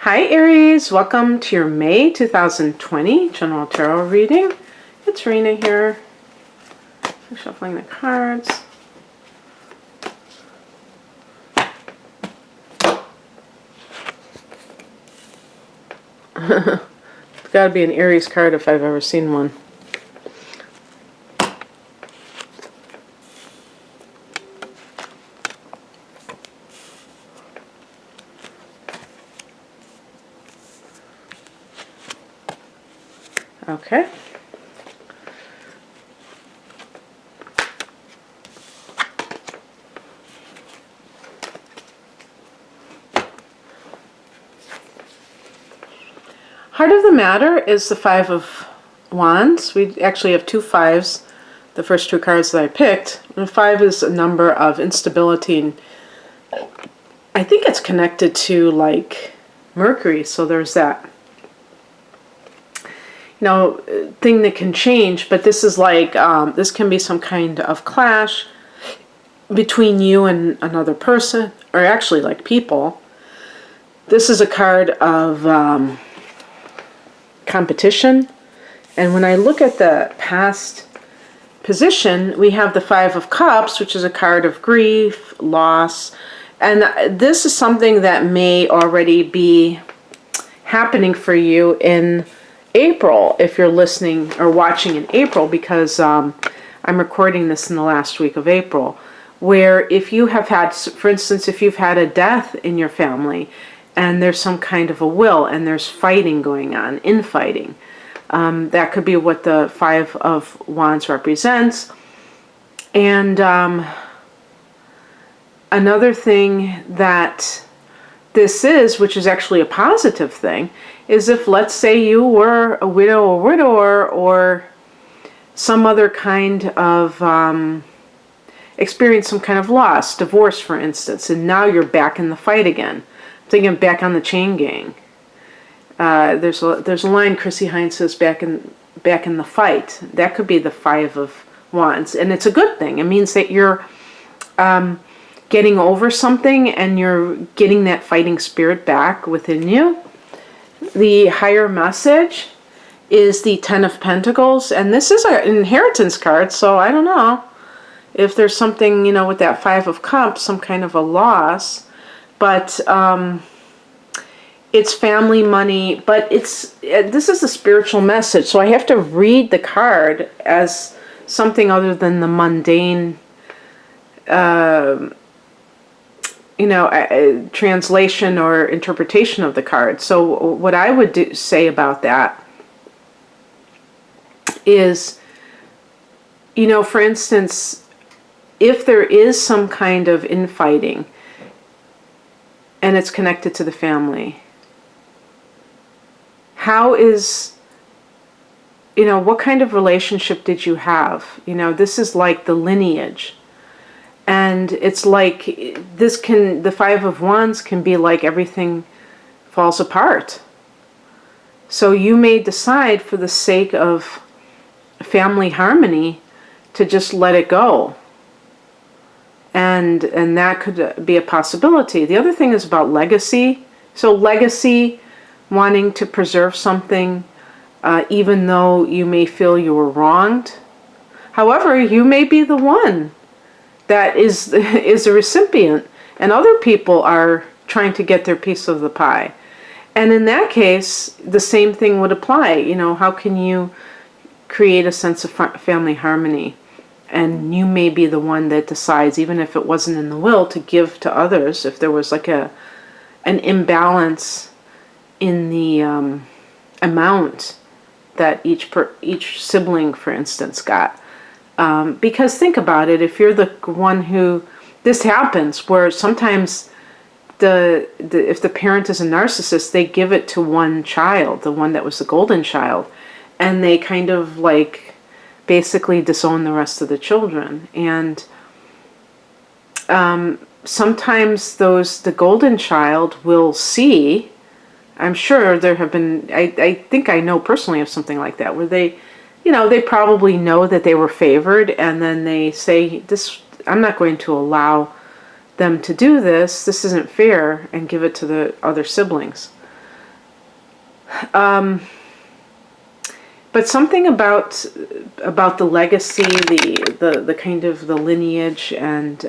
Hi Aries, welcome to your May 2020 General Tarot reading. It's Rena here. I'm shuffling the cards. It's got to be an Aries card if I've ever seen one. Okay. Heart of the matter is the Five of Wands. We actually have two fives, the first two cards that I picked. And 5 is a number of instability, and I think it's connected to like Mercury, so there's that thing that can change, but this is like, this can be some kind of clash between you and another person, or actually like people. This is a card of competition, and when I look at the past position, we have the Five of Cups, which is a card of grief, loss, and this is something that may already be happening for you in April, if you're listening or watching in April, because I'm recording this in the last week of April, where if you have had, for instance, if you've had a death in your family and there's some kind of a will and there's fighting going on, infighting, that could be what the Five of Wands represents. And another thing that this is, which is actually a positive thing, is if, let's say, you were a widow or widower or some other kind of experience some kind of loss, divorce for instance, and now you're back in the fight again. I'm thinking back on the Chain Gang. There's a line Chrissy Hines says, back in the fight. That could be the Five of Wands, and it's a good thing. It means that you're getting over something and you're getting that fighting spirit back within you. The higher message is the Ten of Pentacles, and this is an inheritance card, so I don't know if there's something, with that Five of Cups, some kind of a loss, but it's family, money, but this is a spiritual message, so I have to read the card as something other than the mundane translation or interpretation of the card. So what I would say about that is, for instance, if there is some kind of infighting and it's connected to the family, how is, what kind of relationship did you have? This is like the lineage. And it's like the Five of Wands can be like everything falls apart. So you may decide, for the sake of family harmony, to just let it go. And that could be a possibility. The other thing is about legacy. So legacy, wanting to preserve something, even though you may feel you were wronged. However, you may be the one that is a recipient, and other people are trying to get their piece of the pie. And in that case, the same thing would apply. How can you create a sense of family harmony? And you may be the one that decides, even if it wasn't in the will, to give to others if there was like an imbalance in the amount that each sibling, for instance, got. Because think about it, if you're the one who, this happens where sometimes if the parent is a narcissist, they give it to one child, the one that was the golden child, and they kind of like basically disown the rest of the children. And sometimes the golden child will see, I'm sure there have been, I think I know personally of something like that, where they probably know that they were favored, and then they say, I'm not going to allow them to do this. This isn't fair, and give it to the other siblings. But something about the legacy, the kind of the lineage, and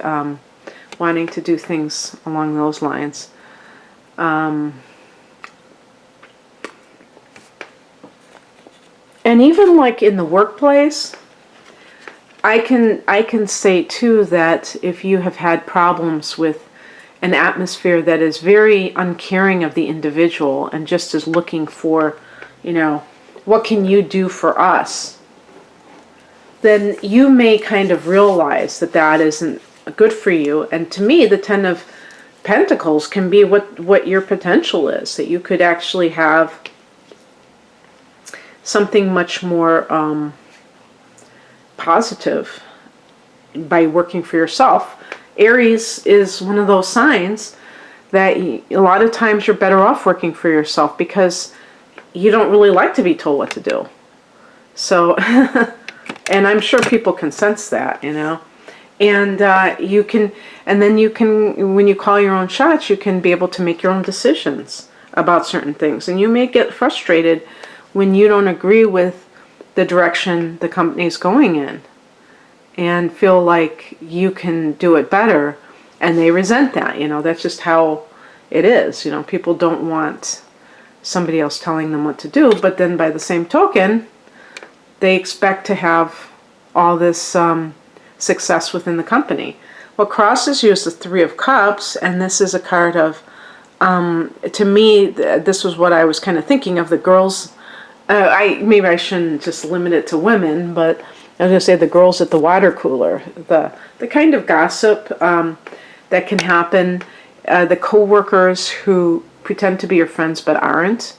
wanting to do things along those lines. And even like in the workplace, I can say too that if you have had problems with an atmosphere that is very uncaring of the individual and just is looking for, what can you do for us? Then you may kind of realize that that isn't good for you. And to me, the Ten of Pentacles can be what your potential is, that you could actually have something much more positive by working for yourself. Aries is one of those signs that a lot of times you're better off working for yourself because you don't really like to be told what to do. So, and I'm sure people can sense that, and then you can, when you call your own shots, you can be able to make your own decisions about certain things. And you may get frustrated when you don't agree with the direction the company's going in and feel like you can do it better, and they resent that. That's just how it is. People don't want somebody else telling them what to do, but then by the same token, they expect to have all this success within the company. What crosses you is the Three of Cups, and this is a card of, to me, this was what I was kind of thinking of, the girls. Maybe I shouldn't just limit it to women, but I was going to say the girls at the water cooler, the kind of gossip that can happen, the coworkers who pretend to be your friends but aren't,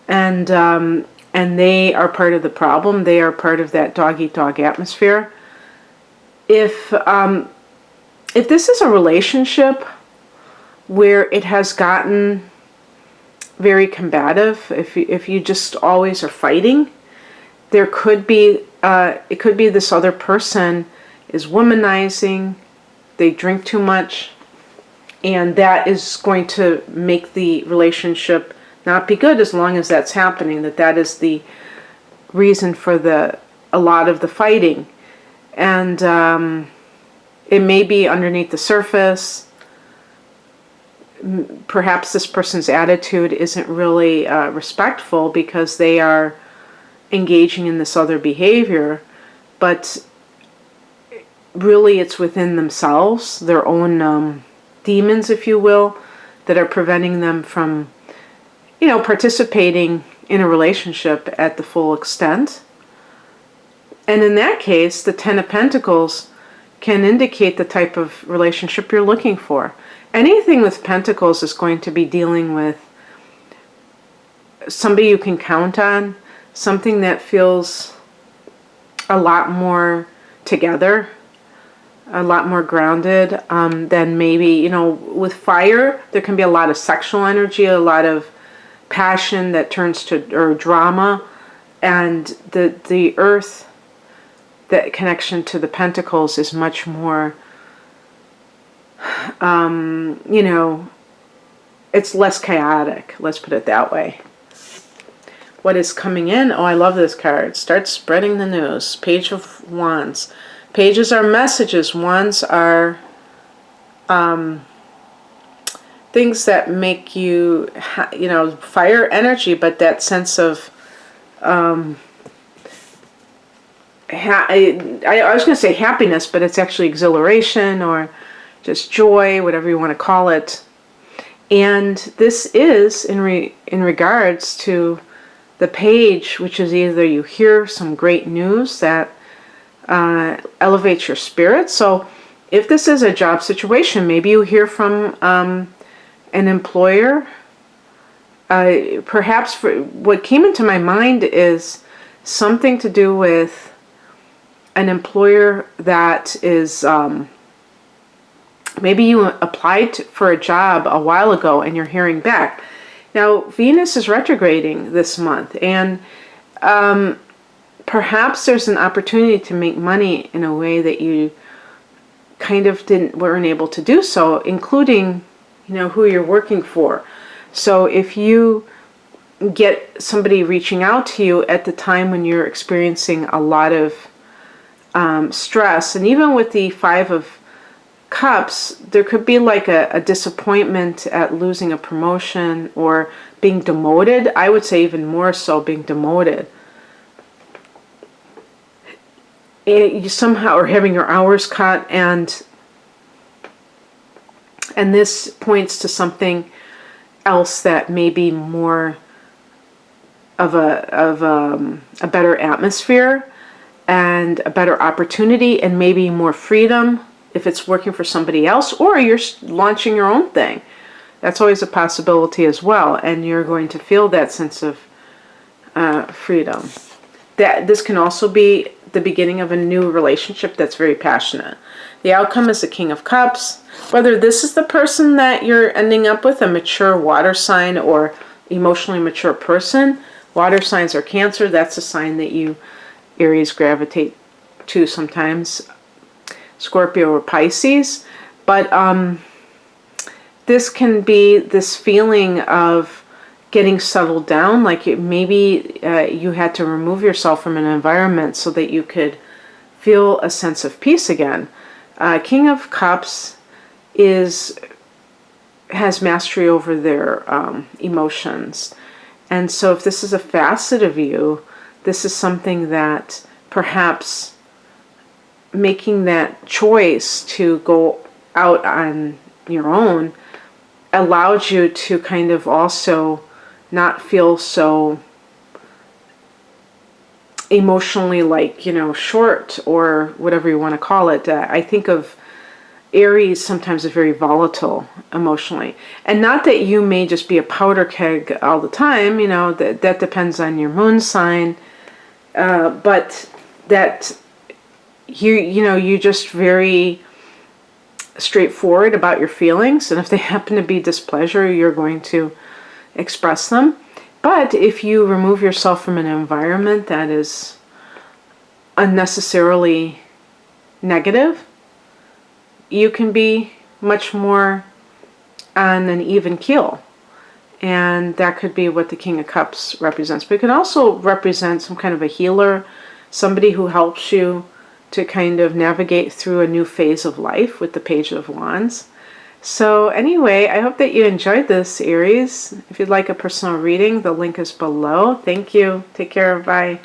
and they are part of the problem. They are part of that dog-eat-dog atmosphere. If this is a relationship where it has gotten very combative, if you just always are fighting, there could be it could be this other person is womanizing, they drink too much, and that is going to make the relationship not be good as long as that's happening, that is the reason for a lot of the fighting. And it may be underneath the surface. Perhaps this person's attitude isn't really respectful because they are engaging in this other behavior, but really it's within themselves, their own demons, if you will, that are preventing them from, participating in a relationship at the full extent. And in that case, the Ten of Pentacles can indicate the type of relationship you're looking for. Anything with Pentacles is going to be dealing with somebody you can count on, something that feels a lot more together, a lot more grounded than maybe, with fire, there can be a lot of sexual energy, a lot of passion that turns to, or drama, and the earth, that connection to the Pentacles is much more, it's less chaotic, let's put it that way. What is coming in? Oh, I love this card. Start spreading the news. Page of Wands. Pages are messages. Wands are things that make you, fire energy, but that sense of, I was going to say happiness, but it's actually exhilaration or just joy, whatever you want to call it. And this is in regards to the page, which is either you hear some great news that elevates your spirit. So if this is a job situation, maybe you hear from an employer. Perhaps what came into my mind is something to do with an employer that is, maybe you applied for a job a while ago and you're hearing back. Now, Venus is retrograding this month, and perhaps there's an opportunity to make money in a way that you kind of weren't able to do so, including, who you're working for. So if you get somebody reaching out to you at the time when you're experiencing a lot of stress. And even with the Five of Cups, there could be like a disappointment at losing a promotion or being demoted. I would say even more so being demoted. You somehow are having your hours cut, and this points to something else that may be more of a better atmosphere and a better opportunity, and maybe more freedom if it's working for somebody else, or you're launching your own thing. That's always a possibility as well, and you're going to feel that sense of freedom. That this can also be the beginning of a new relationship that's very passionate. The outcome is the King of Cups. Whether this is the person that you're ending up with, a mature water sign or emotionally mature person. Water signs are Cancer. That's a sign that you Aries gravitate to sometimes. Scorpio or Pisces. But this can be this feeling of getting settled down, like maybe you had to remove yourself from an environment so that you could feel a sense of peace again. King of Cups has mastery over their emotions. And so if this is a facet of you, this is something that perhaps making that choice to go out on your own allowed you to kind of also not feel so emotionally short, or whatever you want to call it. I think of Aries sometimes as very volatile emotionally. And not that you may just be a powder keg all the time, that depends on your moon sign, but that you're just very straightforward about your feelings, and if they happen to be displeasure, you're going to express them. But if you remove yourself from an environment that is unnecessarily negative, you can be much more on an even keel. And that could be what the King of Cups represents. But it can also represent some kind of a healer, somebody who helps you to kind of navigate through a new phase of life with the Page of Wands. So anyway, I hope that you enjoyed this, Aries. If you'd like a personal reading, the link is below. Thank you. Take care. Bye.